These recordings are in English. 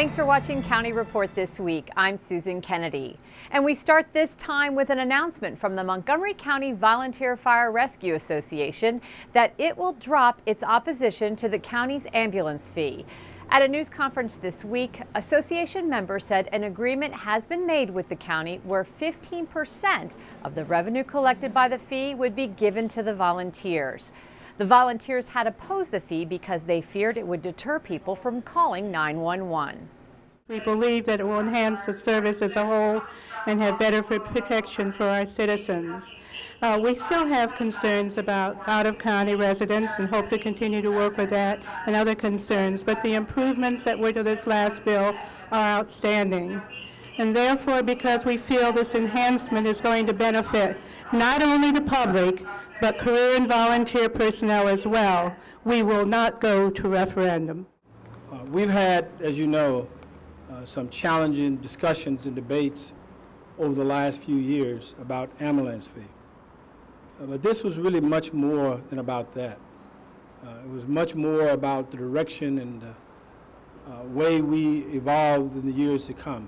Thanks for watching County Report this week. I'm Susan Kenedy. And we start this time with an announcement from the Montgomery County Volunteer Fire Rescue Association that it will drop its opposition to the county's ambulance fee. At a news conference this week, association members said an agreement has been made with the county where 15% of the revenue collected by the fee would be given to the volunteers. The volunteers had opposed the fee because they feared it would deter people from calling 911. We believe that it will enhance the service as a whole and have better protection for our citizens. We still have concerns about out-of-county residents and hope to continue to work with that and other concerns, but the improvements that were to this last bill are outstanding. And therefore, because we feel this enhancement is going to benefit not only the public, but career and volunteer personnel as well, we will not go to referendum. We've had, as you know, some challenging discussions and debates over the last few years about ambulance fee. But this was really much more than about that. It was much more about the direction and the way we evolved in the years to come.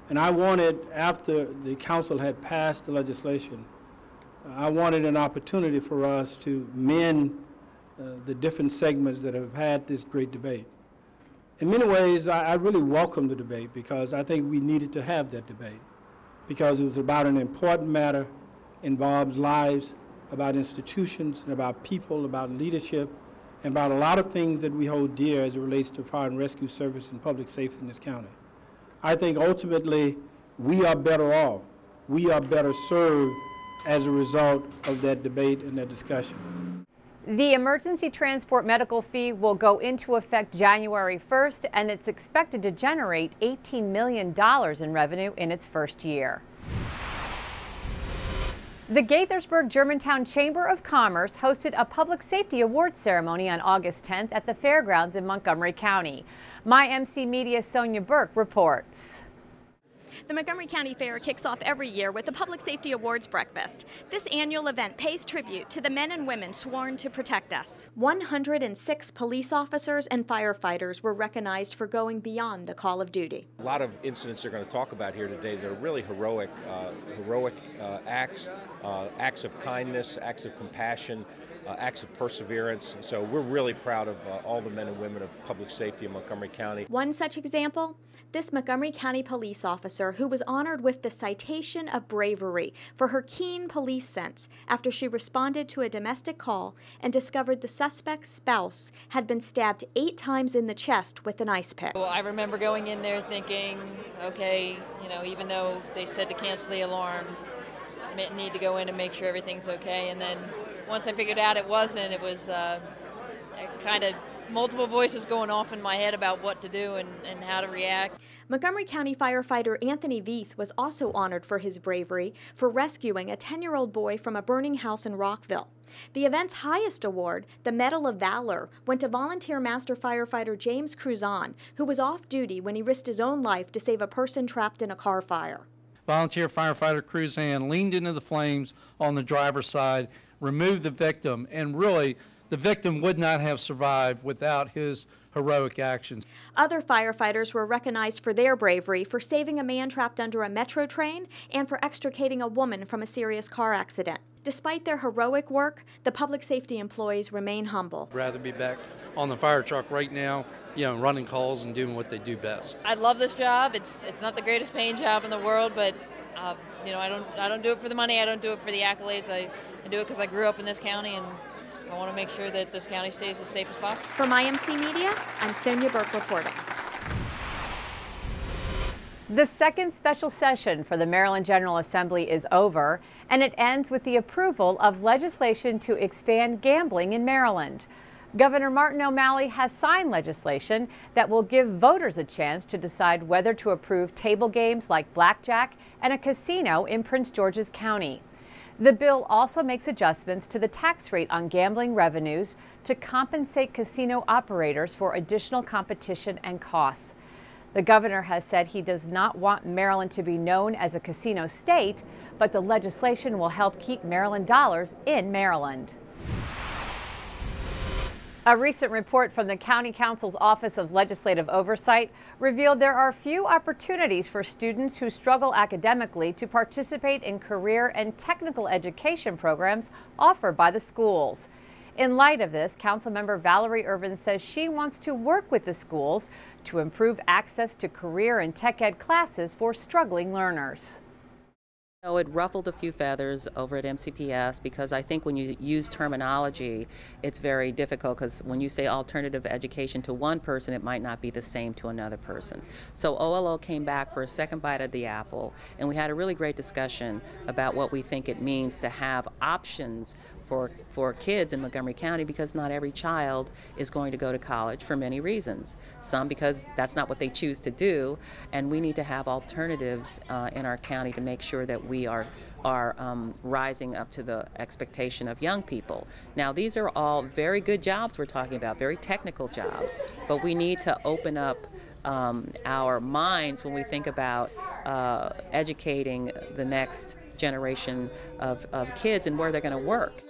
And I wanted, after the council had passed the legislation, I wanted an opportunity for us to mend the different segments that have had this great debate. In many ways, I really welcome the debate because I think we needed to have that debate because it was about an important matter, involves lives, about institutions, and about people, about leadership, and about a lot of things that we hold dear as it relates to fire and rescue service and public safety in this county. I think ultimately we are better off. We are better served as a result of that debate and that discussion. The emergency transport medical fee will go into effect January 1st, and it's expected to generate $18 million in revenue in its first year. The Gaithersburg-Germantown Chamber of Commerce hosted a public safety awards ceremony on August 10th at the fairgrounds in Montgomery County. MyMC Media's Sonia Burke reports. The Montgomery County Fair kicks off every year with the Public Safety Awards Breakfast. This annual event pays tribute to the men and women sworn to protect us. 106 police officers and firefighters were recognized for going beyond the call of duty. A lot of incidents they're going to talk about here today that are really heroic acts, acts of kindness, acts of compassion, acts of perseverance. So we're really proud of all the men and women of public safety in Montgomery County. One such example, this Montgomery County police officer who was honored with the Citation of Bravery for her keen police sense after she responded to a domestic call and discovered the suspect's spouse had been stabbed 8 times in the chest with an ice pick. Well, I remember going in there thinking, okay, even though they said to cancel the alarm, I need to go in and make sure everything's okay, and then once I figured out it wasn't, it was kind of multiple voices going off in my head about what to do and how to react. Montgomery County firefighter Anthony Veith was also honored for his bravery for rescuing a 10-year-old boy from a burning house in Rockville. The event's highest award, the Medal of Valor, went to volunteer master firefighter James Cruzan, who was off duty when he risked his own life to save a person trapped in a car fire. Volunteer firefighter Cruzan leaned into the flames on the driver's side, removed the victim, and really the victim would not have survived without his heroic actions. Other firefighters were recognized for their bravery for saving a man trapped under a metro train and for extricating a woman from a serious car accident. Despite their heroic work, the public safety employees remain humble. I'd rather be back on the fire truck right now, running calls and doing what they do best. I love this job. It's not the greatest paying job in the world, but I don't do it for the money. I don't do it for the accolades. I do it because I grew up in this county, and I want to make sure that this county stays as safe as possible. For MyMC Media, I'm Sonia Burke reporting. The second special session for the Maryland General Assembly is over, and it ends with the approval of legislation to expand gambling in Maryland. Governor Martin O'Malley has signed legislation that will give voters a chance to decide whether to approve table games like blackjack and a casino in Prince George's County. The bill also makes adjustments to the tax rate on gambling revenues to compensate casino operators for additional competition and costs. The governor has said he does not want Maryland to be known as a casino state, but the legislation will help keep Maryland dollars in Maryland. A recent report from the County Council's Office of Legislative Oversight revealed there are few opportunities for students who struggle academically to participate in career and technical education programs offered by the schools. In light of this, Councilmember Valerie Ervin says she wants to work with the schools to improve access to career and tech ed classes for struggling learners. So it ruffled a few feathers over at MCPS because I think when you use terminology, it's very difficult because when you say alternative education to one person, it might not be the same to another person. So OLO came back for a second bite of the apple, and we had a really great discussion about what we think it means to have options for kids in Montgomery County, because not every child is going to go to college for many reasons. Some because that's not what they choose to do, and we need to have alternatives in our county to make sure that we are rising up to the expectation of young people. Now, these are all very good jobs we're talking about, very technical jobs, but we need to open up our minds when we think about educating the next generation of kids and where they're going to work.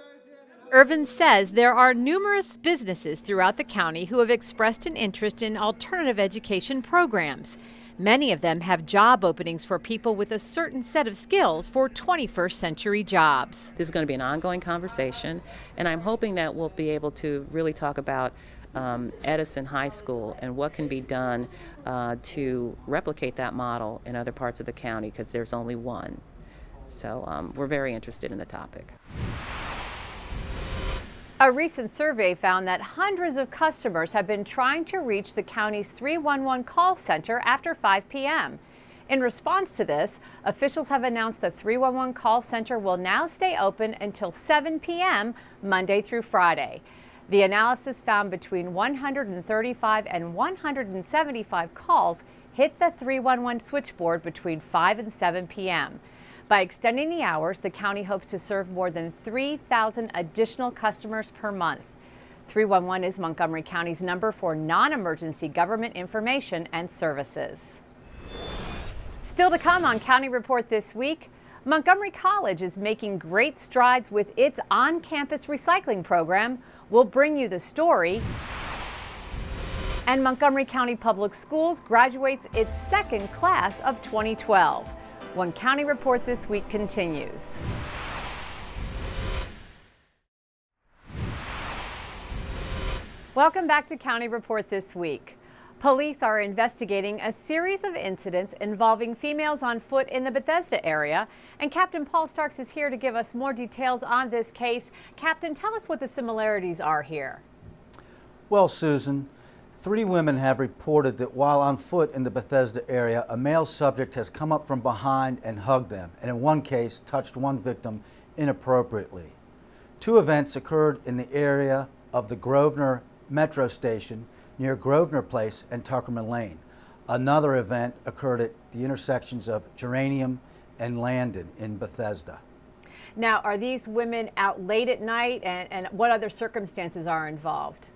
Ervin says there are numerous businesses throughout the county who have expressed an interest in alternative education programs. Many of them have job openings for people with a certain set of skills for 21st century jobs. This is going to be an ongoing conversation, and I'm hoping that we'll be able to really talk about Edison High School and what can be done to replicate that model in other parts of the county, because there's only one. So we're very interested in the topic. A recent survey found that hundreds of customers have been trying to reach the county's 311 call center after 5 p.m. In response to this, officials have announced the 311 call center will now stay open until 7 p.m. Monday through Friday. The analysis found between 135 and 175 calls hit the 311 switchboard between 5 and 7 p.m. By extending the hours, the county hopes to serve more than 3,000 additional customers per month. 311 is Montgomery County's number for non-emergency government information and services. Still to come on County Report this week, Montgomery College is making great strides with its on-campus recycling program. We'll bring you the story. And Montgomery County Public Schools graduates its second class of 2012. When County Report this week continues. Welcome back to County Report this week. Police are investigating a series of incidents involving females on foot in the Bethesda area, and Captain Paul Starks is here to give us more details on this case. Captain, tell us what the similarities are here. Well, Susan, 3 women have reported that while on foot in the Bethesda area, a male subject has come up from behind and hugged them, and in one case touched one victim inappropriately. 2 events occurred in the area of the Grosvenor Metro Station near Grosvenor Place and Tuckerman Lane. Another event occurred at the intersections of Geranium and Landon in Bethesda. Now, are these women out late at night, and what other circumstances are involved?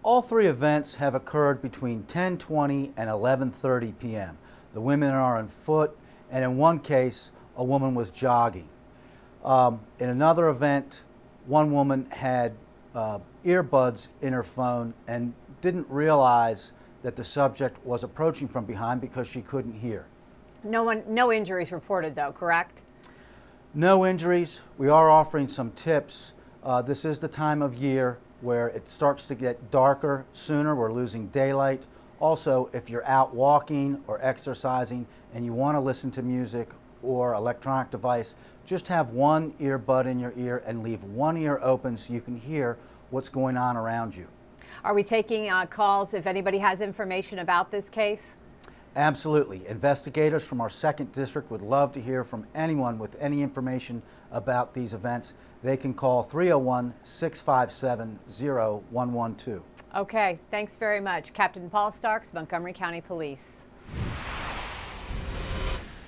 All 3 events have occurred between 10:20 and 11:30 p.m. The women are on foot, and in one case, a woman was jogging. In another event, one woman had earbuds in her phone and didn't realize that the subject was approaching from behind because she couldn't hear. No injuries reported, though, correct? No injuries. We are offering some tips. This is the time of year where it starts to get darker sooner. We're losing daylight. Also, if you're out walking or exercising and you want to listen to music or electronic device, just have one earbud in your ear and leave one ear open so you can hear what's going on around you. Are we taking calls if anybody has information about this case? Absolutely. Investigators from our 2nd District would love to hear from anyone with any information about these events. They can call 301-657-0112. Okay, thanks very much. Captain Paul Starks, Montgomery County Police.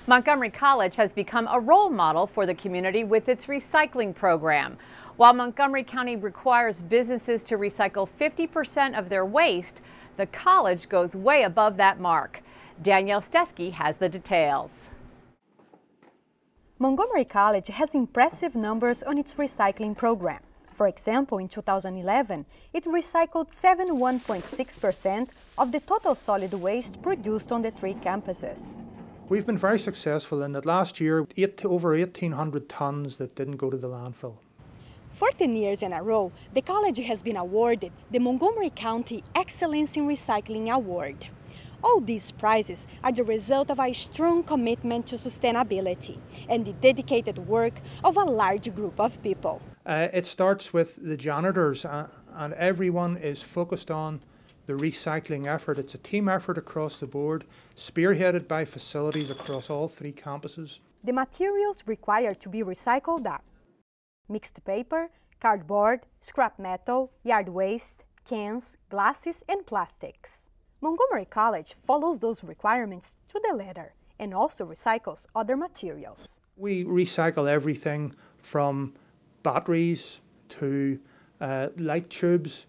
Montgomery College has become a role model for the community with its recycling program. While Montgomery County requires businesses to recycle 50% of their waste, the college goes way above that mark. Danielle Stesky has the details. Montgomery College has impressive numbers on its recycling program. For example, in 2011, it recycled 71.6% of the total solid waste produced on the 3 campuses. We've been very successful in that. Last year, over 1,800 tons that didn't go to the landfill. 14 years in a row, the college has been awarded the Montgomery County Excellence in Recycling Award. All these prizes are the result of a strong commitment to sustainability and the dedicated work of a large group of people. It starts with the janitors, and everyone is focused on the recycling effort. It's a team effort across the board, spearheaded by facilities across all 3 campuses. The materials required to be recycled are mixed paper, cardboard, scrap metal, yard waste, cans, glasses, and plastics. Montgomery College follows those requirements to the letter and also recycles other materials. We recycle everything from batteries to light tubes,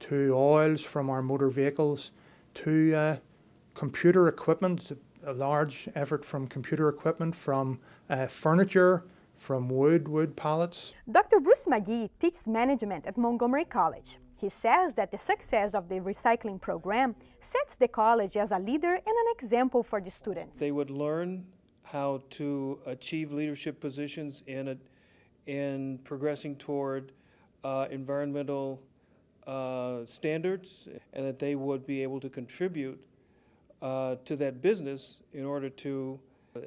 to oils from our motor vehicles, to computer equipment, a large effort from computer equipment, from furniture, from wood pallets. Dr. Bruce McGee teaches management at Montgomery College. He says that the success of the recycling program sets the college as a leader and an example for the students. They would learn how to achieve leadership positions in progressing toward environmental standards, and that they would be able to contribute to that business in order to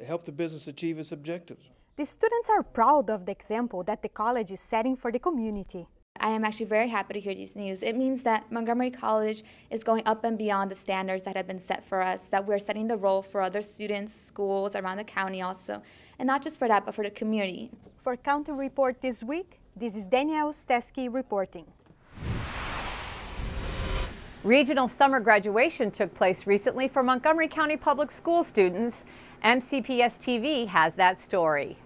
help the business achieve its objectives. The students are proud of the example that the college is setting for the community. I am actually very happy to hear these news. It means that Montgomery College is going up and beyond the standards that have been set for us, that we're setting the role for other students, schools around the county also, and not just for that, but for the community. For County Report this week, this is Danielle Stesky reporting. Regional summer graduation took place recently for Montgomery County Public School students. MCPS TV has that story.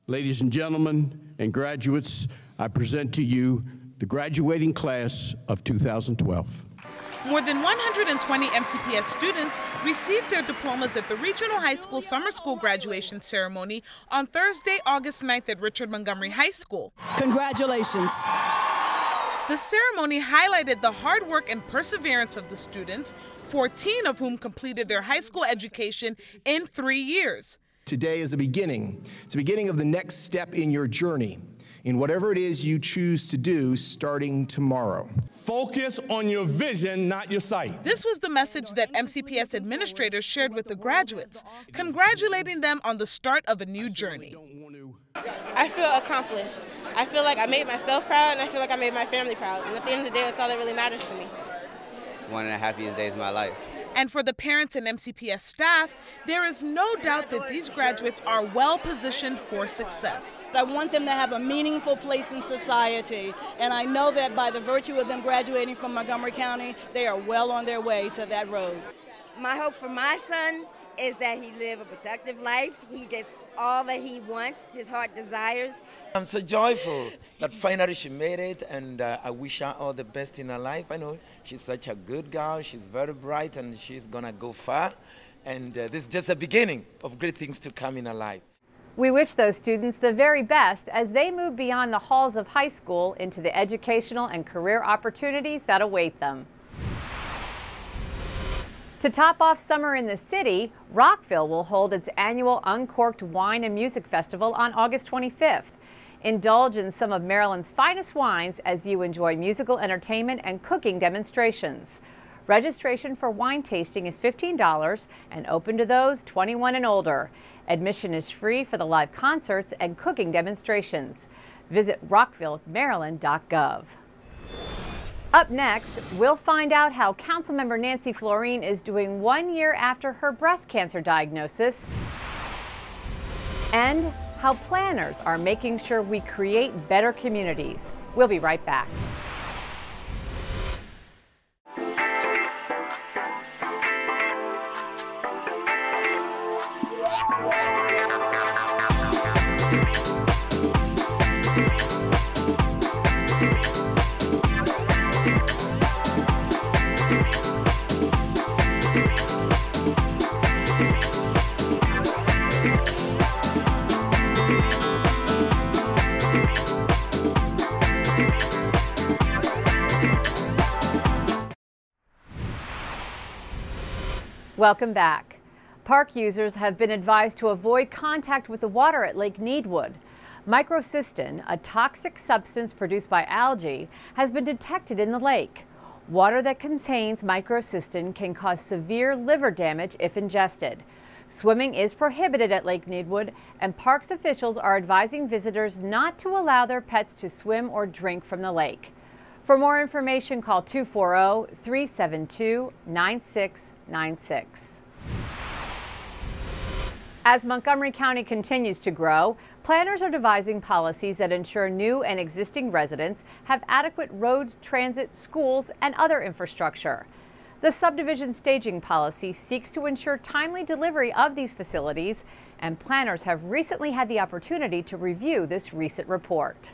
Ladies and gentlemen and graduates, I present to you the graduating class of 2012. More than 120 MCPS students received their diplomas at the Regional High School Summer School graduation ceremony on Thursday, August 9th at Richard Montgomery High School. Congratulations. The ceremony highlighted the hard work and perseverance of the students, 14 of whom completed their high school education in 3 years. Today is a beginning. It's the beginning of the next step in your journey, in whatever it is you choose to do starting tomorrow. Focus on your vision, not your sight. This was the message that MCPS administrators shared with the graduates, congratulating them on the start of a new journey. I feel accomplished. I feel like I made myself proud, and I feel like I made my family proud. And at the end of the day, that's all that really matters to me. It's one of the happiest days of my life. And for the parents and MCPS staff, there is no doubt that these graduates are well positioned for success. I want them to have a meaningful place in society, and I know that by the virtue of them graduating from Montgomery County, they are well on their way to that road. My hope for my son is that he live a productive life. He gets all that he wants, his heart desires. I'm so joyful that finally she made it, and I wish her all the best in her life. I know she's such a good girl, she's very bright, and she's gonna go far. And this is just a beginning of great things to come in her life. We wish those students the very best as they move beyond the halls of high school into the educational and career opportunities that await them. To top off summer in the city, Rockville will hold its annual Uncorked Wine and Music Festival on August 25th. Indulge in some of Maryland's finest wines as you enjoy musical entertainment and cooking demonstrations. Registration for wine tasting is $15 and open to those 21 and older. Admission is free for the live concerts and cooking demonstrations. Visit rockvillemaryland.gov. Up next, we'll find out how Councilmember Nancy Florine is doing 1 year after her breast cancer diagnosis, and how planners are making sure we create better communities. We'll be right back. Welcome back. Park users have been advised to avoid contact with the water at Lake Needwood. Microcystin, a toxic substance produced by algae, has been detected in the lake. Water that contains microcystin can cause severe liver damage if ingested. Swimming is prohibited at Lake Needwood, and parks officials are advising visitors not to allow their pets to swim or drink from the lake. For more information, call 240-372-9696. As Montgomery County continues to grow, planners are devising policies that ensure new and existing residents have adequate roads, transit, schools, and other infrastructure. The subdivision staging policy seeks to ensure timely delivery of these facilities, and planners have recently had the opportunity to review this recent report.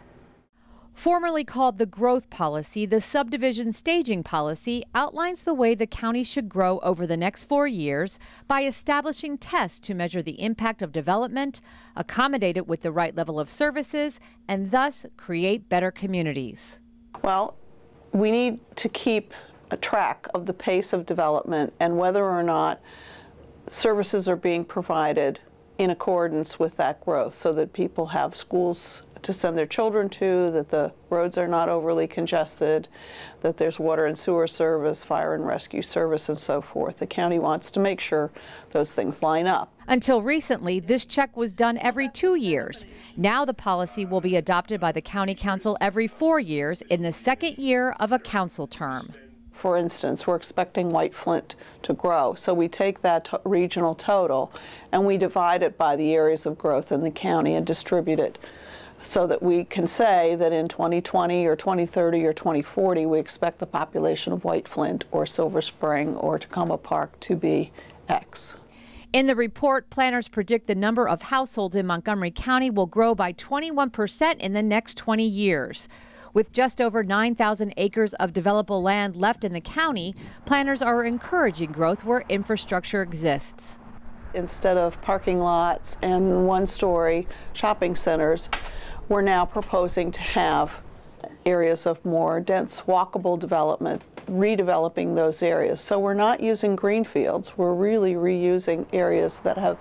Formerly called the Growth Policy, the Subdivision Staging Policy outlines the way the county should grow over the next 4 years by establishing tests to measure the impact of development, accommodate it with the right level of services, and thus create better communities. Well, we need to keep a track of the pace of development and whether or not services are being provided in accordance with that growth so that people have schools to send their children to, that the roads are not overly congested, that there's water and sewer service, fire and rescue service, and so forth. The county wants to make sure those things line up. Until recently, this check was done every 2 years. Now the policy will be adopted by the county council every 4 years in the second year of a council term. For instance, we're expecting White Flint to grow, so we take that regional total and we divide it by the areas of growth in the county and distribute it so that we can say that in 2020 or 2030 or 2040 we expect the population of White Flint or Silver Spring or Tacoma Park to be X. In the report, planners predict the number of households in Montgomery County will grow by 21% in the next 20 years. With just over 9,000 acres of developable land left in the county, planners are encouraging growth where infrastructure exists. Instead of parking lots and one-story shopping centers, we're now proposing to have areas of more dense walkable development, redeveloping those areas. So we're not using green fields, we're really reusing areas that have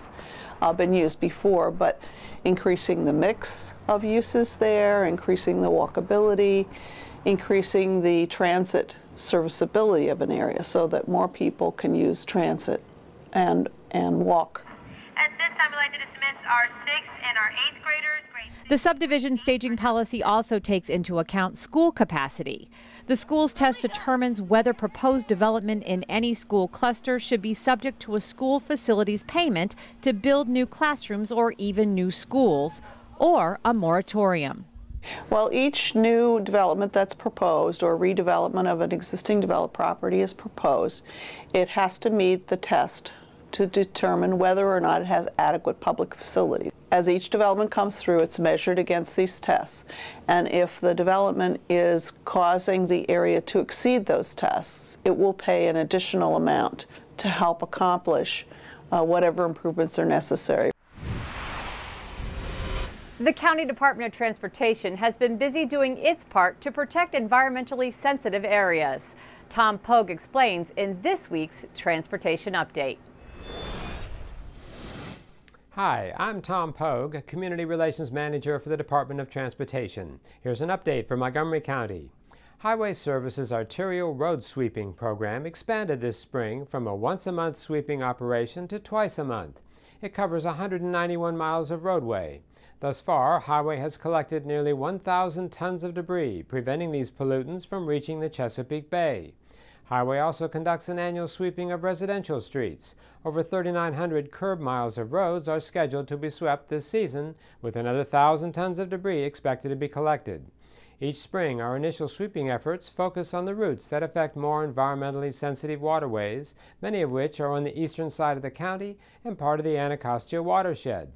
been used before, but increasing the mix of uses there, increasing the walkability, increasing the transit serviceability of an area so that more people can use transit and walk. At this time, I'd like to dismiss our 6th and our 8th graders. The subdivision staging policy also takes into account school capacity. The schools test determines whether proposed development in any school cluster should be subject to a school facilities payment to build new classrooms or even new schools, or a moratorium. Well, each new development that's proposed or redevelopment of an existing developed property is proposed. It has to meet the test to determine whether or not it has adequate public facilities. As each development comes through, it's measured against these tests. And if the development is causing the area to exceed those tests, it will pay an additional amount to help accomplish whatever improvements are necessary. The County Department of Transportation has been busy doing its part to protect environmentally sensitive areas. Tom Pogue explains in this week's Transportation Update. Hi, I'm Tom Pogue, Community Relations Manager for the Department of Transportation. Here's an update from Montgomery County. Highway Service's arterial road sweeping program expanded this spring from a once-a-month sweeping operation to twice a month. It covers 191 miles of roadway. Thus far, Highway has collected nearly 1,000 tons of debris, preventing these pollutants from reaching the Chesapeake Bay. Highway also conducts an annual sweeping of residential streets. Over 3,900 curb miles of roads are scheduled to be swept this season, with another 1,000 tons of debris expected to be collected. Each spring, our initial sweeping efforts focus on the routes that affect more environmentally sensitive waterways, many of which are on the eastern side of the county and part of the Anacostia watershed.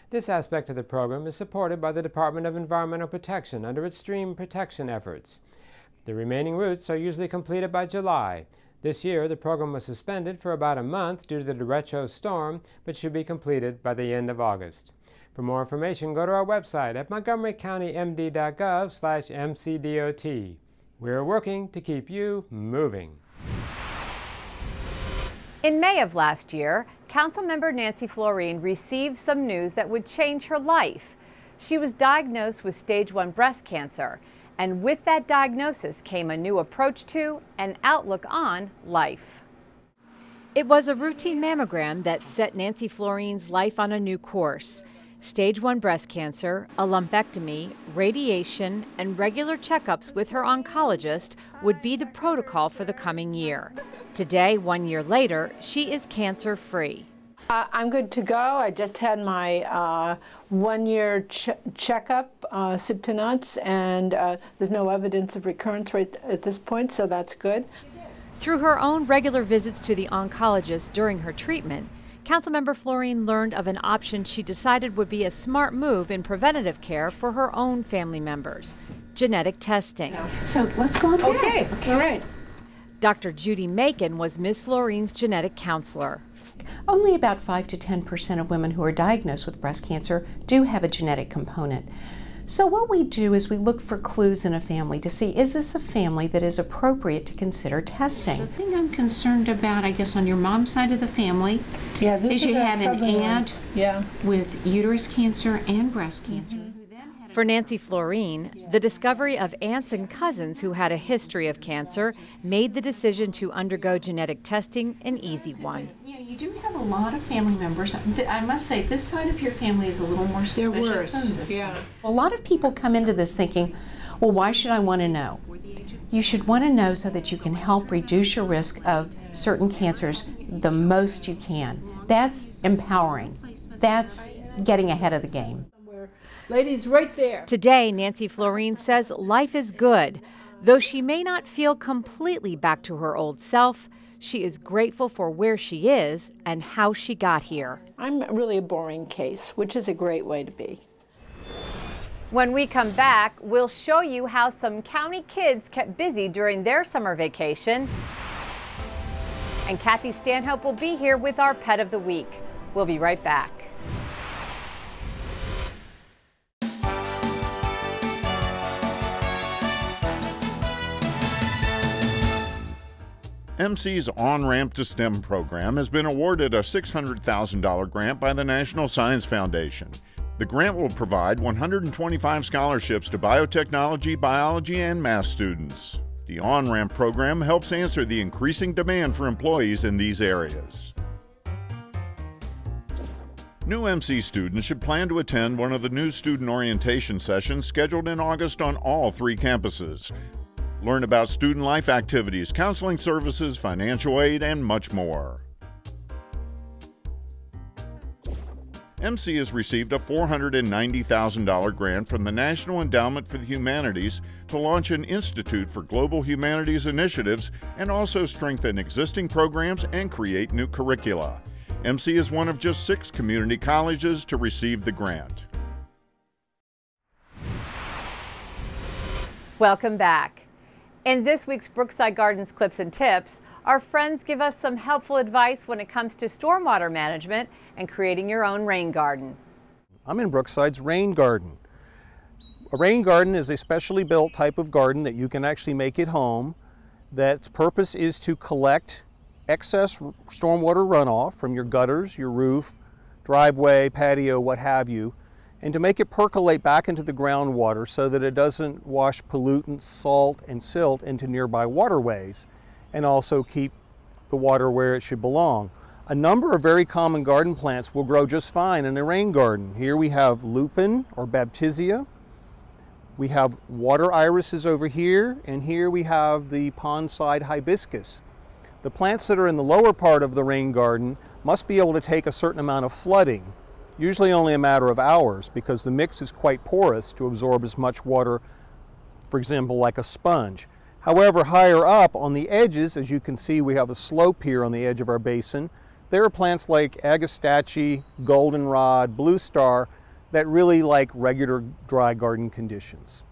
This aspect of the program is supported by the Department of Environmental Protection under its stream protection efforts. The remaining routes are usually completed by July. This year, the program was suspended for about a month due to the derecho storm, but should be completed by the end of August. For more information, go to our website at montgomerycountymd.gov/mcdot. We're working to keep you moving. In May of last year, Councilmember Nancy Florine received some news that would change her life. She was diagnosed with stage 1 breast cancer, and with that diagnosis came a new approach to and outlook on life. It was a routine mammogram that set Nancy Florine's life on a new course. Stage 1 breast cancer, a lumpectomy, radiation, and regular checkups with her oncologist would be the protocol for the coming year. Today, 1 year later, she is cancer-free. I'm good to go. I just had my 1 year checkup, soup to nuts, and there's no evidence of recurrence right at this point, so that's good. Through her own regular visits to the oncologist during her treatment, Councilmember Florine learned of an option she decided would be a smart move in preventative care for her own family members: genetic testing. So let's go on back. Okay, all right. Dr. Judy Macon was Ms. Florine's genetic counselor. Only about 5 to 10% of women who are diagnosed with breast cancer do have a genetic component. So what we do is we look for clues in a family to see, is this a family that is appropriate to consider testing? The thing I'm concerned about, I guess, on your mom's side of the family, is you had an aunt with uterus cancer and breast cancer. For Nancy Florine, the discovery of aunts and cousins who had a history of cancer made the decision to undergo genetic testing an easy one. You do have a lot of family members. I must say, this side of your family is a little more suspicious than this side. A lot of people come into this thinking, well, why should I want to know? You should want to know so that you can help reduce your risk of certain cancers the most you can. That's empowering. That's getting ahead of the game. Ladies, right there. Today, Nancy Florine says life is good. Though she may not feel completely back to her old self, she is grateful for where she is and how she got here. I'm really a boring case, which is a great way to be. When we come back, we'll show you how some county kids kept busy during their summer vacation. And Kathy Stanhope will be here with our Pet of the Week. We'll be right back. MC's On-Ramp to STEM program has been awarded a $600,000 grant by the National Science Foundation. The grant will provide 125 scholarships to biotechnology, biology, and math students. The On-Ramp program helps answer the increasing demand for employees in these areas. New MC students should plan to attend one of the new student orientation sessions scheduled in August on all 3 campuses. Learn about student life activities, counseling services, financial aid, and much more. MC has received a $490,000 grant from the National Endowment for the Humanities to launch an Institute for Global Humanities Initiatives and also strengthen existing programs and create new curricula. MC is one of just 6 community colleges to receive the grant. Welcome back. In this week's Brookside Gardens Clips and Tips, our friends give us some helpful advice when it comes to stormwater management and creating your own rain garden. I'm in Brookside's rain garden. A rain garden is a specially built type of garden that you can actually make at home. That's purpose is to collect excess stormwater runoff from your gutters, your roof, driveway, patio, what have you, and to make it percolate back into the groundwater so that it doesn't wash pollutants, salt, and silt into nearby waterways, and also keep the water where it should belong. A number of very common garden plants will grow just fine in a rain garden. Here we have lupin or baptisia. We have water irises over here, and here we have the pondside hibiscus. The plants that are in the lower part of the rain garden must be able to take a certain amount of flooding, usually only a matter of hours, because the mix is quite porous to absorb as much water, for example, like a sponge. However, higher up on the edges, as you can see, we have a slope here on the edge of our basin. There are plants like agastache, goldenrod, blue star that really like regular dry garden conditions.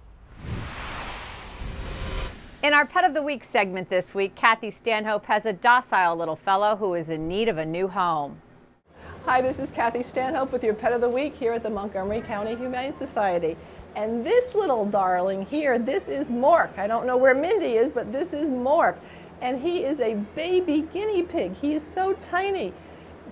In our Pet of the Week segment this week, Kathy Stanhope has a docile little fellow who is in need of a new home. Hi, this is Kathy Stanhope with your Pet of the Week here at the Montgomery County Humane Society. And this little darling here, this is Mork. I don't know where Mindy is, but this is Mork. and he is a baby guinea pig. He is so tiny.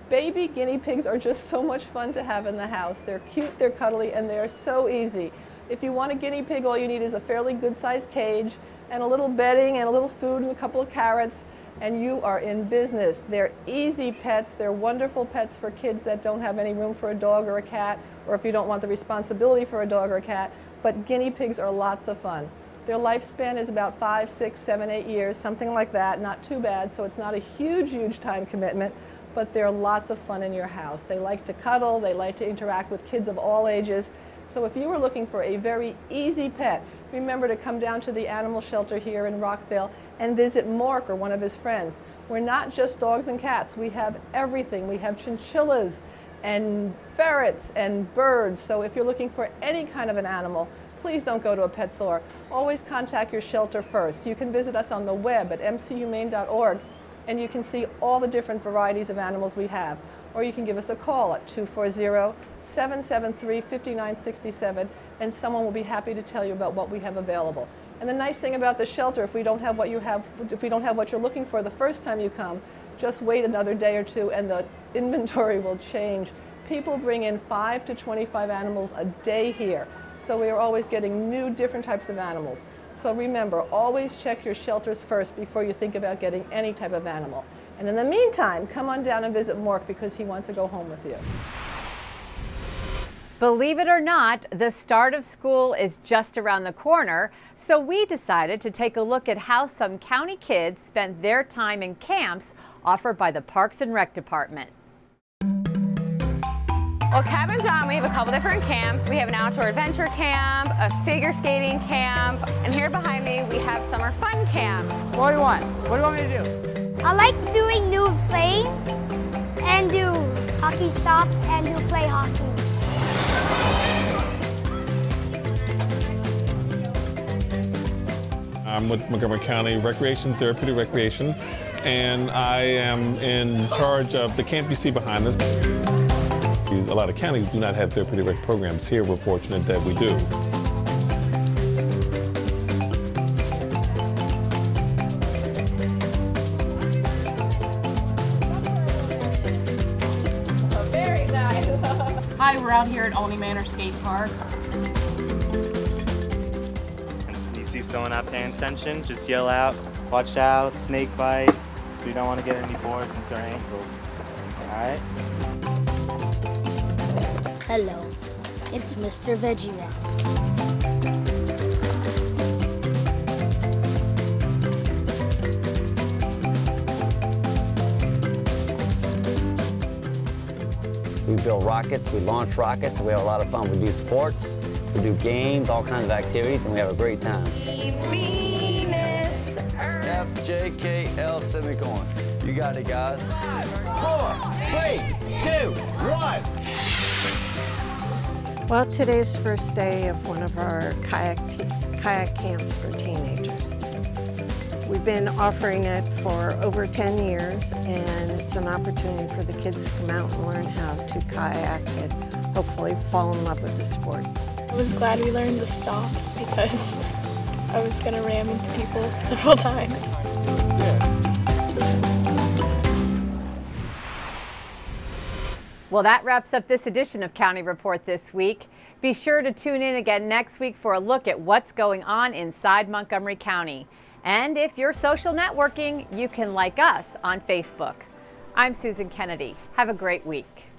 Baby guinea pigs are just so much fun to have in the house. They're cute, they're cuddly, and they're so easy. If you want a guinea pig, all you need is a fairly good-sized cage and a little bedding and a little food and a couple of carrots, and you are in business. They're easy pets. They're wonderful pets for kids that don't have any room for a dog or a cat, or if you don't want the responsibility for a dog or a cat. But guinea pigs are lots of fun. Their lifespan is about 5, 6, 7, 8 years, something like that. Not too bad, so it's not a huge time commitment, but they're lots of fun in your house. They like to cuddle. They like to interact with kids of all ages. So if you were looking for a very easy pet, remember to come down to the animal shelter here in Rockville and visit Mark or one of his friends. We're not just dogs and cats. We have everything. We have chinchillas and ferrets and birds. So if you're looking for any kind of an animal, please don't go to a pet store. Always contact your shelter first. You can visit us on the web at mchumane.org, and you can see all the different varieties of animals we have. Or you can give us a call at 240-773-5967, and someone will be happy to tell you about what we have available. And the nice thing about the shelter, if we don't have what you're looking for the first time you come, just wait another day or two and the inventory will change. People bring in 5 to 25 animals a day here, so we are always getting new, different types of animals. So remember, always check your shelters first before you think about getting any type of animal. And in the meantime, come on down and visit Mark because he wants to go home with you. Believe it or not, the start of school is just around the corner, so we decided to take a look at how some county kids spent their time in camps offered by the Parks and Rec Department. Well, Cabin John, we have a couple different camps. We have an outdoor adventure camp, a figure skating camp, and here behind me we have summer fun camp. What do you want? What do you want me to do? I like doing new playing and do hockey stop and do play hockey. I'm with Montgomery County Recreation, Therapeutic Recreation, and I am in charge of the camp you see behind us. A lot of counties do not have therapeutic rec programs. Here we're fortunate that we do. Very nice. Hi, we're out here at Olney Manor Skate Park. You see someone not paying attention, just yell out, watch out, snake bite. We don't want to get any boards into our ankles. All right? Hello, it's Mr. Veggie Wrap. We build rockets, we launch rockets, we have a lot of fun. We do sports, we do games, all kinds of activities, and we have a great time. Venus, Earth. FJKL semicolon. You got it, guys. 4, 3, 2, 1. Well, today's first day of one of our kayak camps for teenagers. We've been offering it for over 10 years, and it's an opportunity for the kids to come out and learn how to kayak and hopefully fall in love with the sport. I was glad we learned the stops because I was going to ram into people several times. Well, that wraps up this edition of County Report this week. Be sure to tune in again next week for a look at what's going on inside Montgomery County. And if you're social networking, you can like us on Facebook. I'm Susan Kenedy. Have a great week.